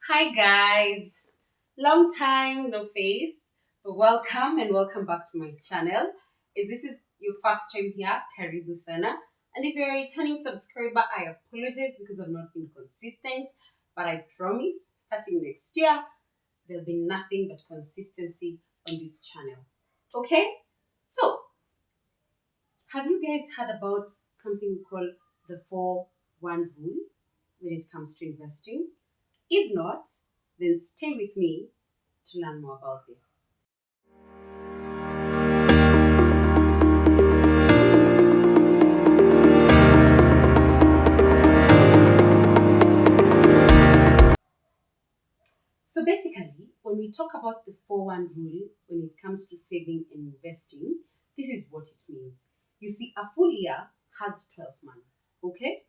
Hi guys, long time no face, but welcome and welcome back to my channel. If this is your first time here, Karibu Sana. And if you're a returning subscriber, I apologize because I've not been consistent, but I promise starting next year, there'll be nothing but consistency on this channel. Okay? So, have you guys heard about something we call the 4-1 rule when it comes to investing? If not, then stay with me to learn more about this. So basically, when we talk about the 4-1 rule when it comes to saving and investing, this is what it means. You see, a full year has 12 months, okay?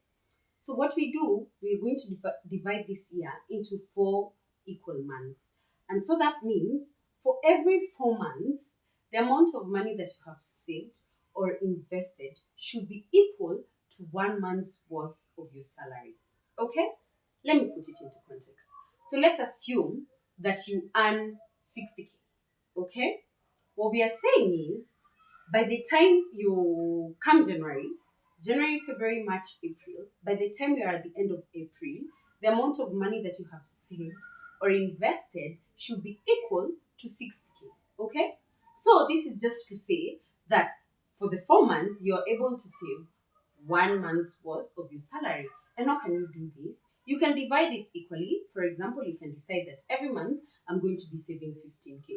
So what we do, we're going to divide this year into 4 equal months. And so that means for every 4 months, the amount of money that you have saved or invested should be equal to 1 month's worth of your salary. Okay? Let me put it into context. So let's assume that you earn 60K. Okay? What we are saying is by the time you come January, February, March, April, by the time you are at the end of April, the amount of money that you have saved or invested should be equal to 60K. Okay? So this is just to say that for the 4 months, you're able to save 1 month's worth of your salary. And how can you do this? You can divide it equally. For example, you can decide that every month I'm going to be saving 15K,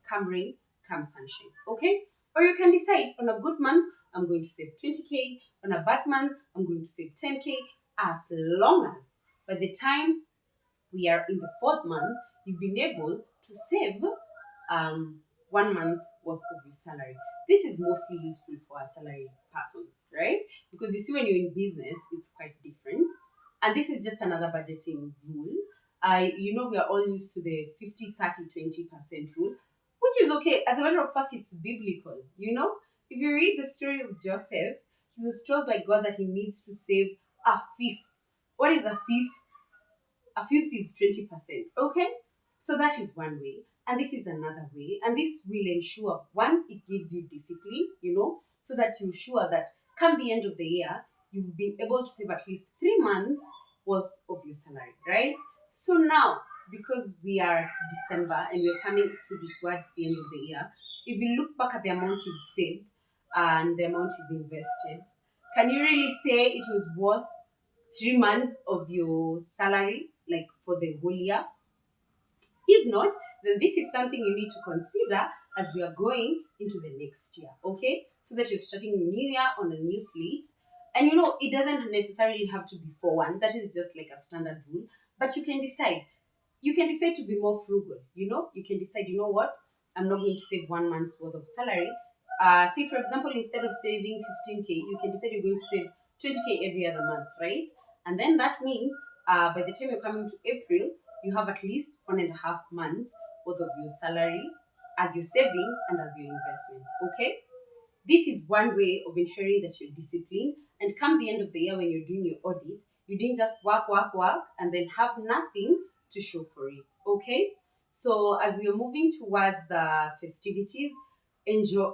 come rain, come sunshine. Okay? Or you can decide on a good month, I'm going to save 20K. On a bad month, I'm going to save 10K. As long as by the time we are in the 4th month, you've been able to save 1 month worth of your salary. This is mostly useful for our salary persons, right? Because you see, when you're in business, it's quite different. And this is just another budgeting rule. We are all used to the 50-30-20% rule, which is okay. As a matter of fact, it's biblical. If you read the story of Joseph, he was told by God that he needs to save a fifth. What is a fifth? A fifth is 20%. Okay? So that is one way. And this is another way. And this will ensure, one, it gives you discipline, so that you're sure that come the end of the year, you've been able to save at least 3 months worth of your salary, right? So now, because we are to December and we're coming towards the end of the year, if you look back at the amount you've saved and the amount you've invested, can you really say it was worth 3 months of your salary, like for the whole year? If not, then this is something you need to consider as we are going into the next year, okay? So that you're starting a new year on a new slate. And it doesn't necessarily have to be 4-1. That is just like a standard rule. But you can decide. You can decide to be more frugal, You can decide, what? I'm not going to save 1 month's worth of salary. Say, for example, instead of saving 15K, you can decide you're going to save 20K every other month, right? And then that means by the time you're coming to April, you have at least 1.5 months worth of your salary as your savings and as your investment, okay? This is one way of ensuring that you're disciplined. And come the end of the year when you're doing your audit, you didn't just work, and then have nothing to show for it, okay? So as we are moving towards the festivities, enjoy,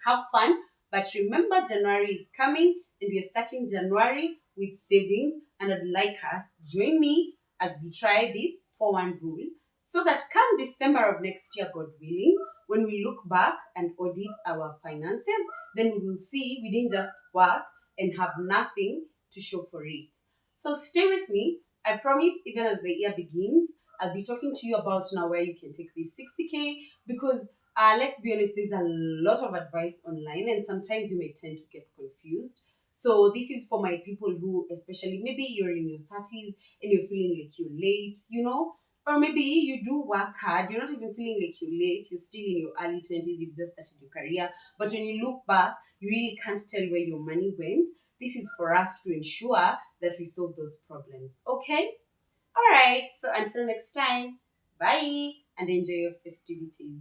have fun. But remember, January is coming and we are starting January with savings. And I'd like us, join me as we try this 4-1 rule so that come December of next year, God willing, when we look back and audit our finances, then we will see we didn't just work and have nothing to show for it. So stay with me. I promise, even as the year begins, I'll be talking to you about now where you can take this 60K because let's be honest, there's a lot of advice online and sometimes you may tend to get confused. So this is for my people who, especially maybe you're in your 30s and you're feeling like you're late, or maybe you do work hard, you're not even feeling like you're late, you're still in your early 20s, you've just started your career. But when you look back, you really can't tell where your money went. This is for us to ensure that we solve those problems. Okay? All right. So until next time, bye and enjoy your festivities.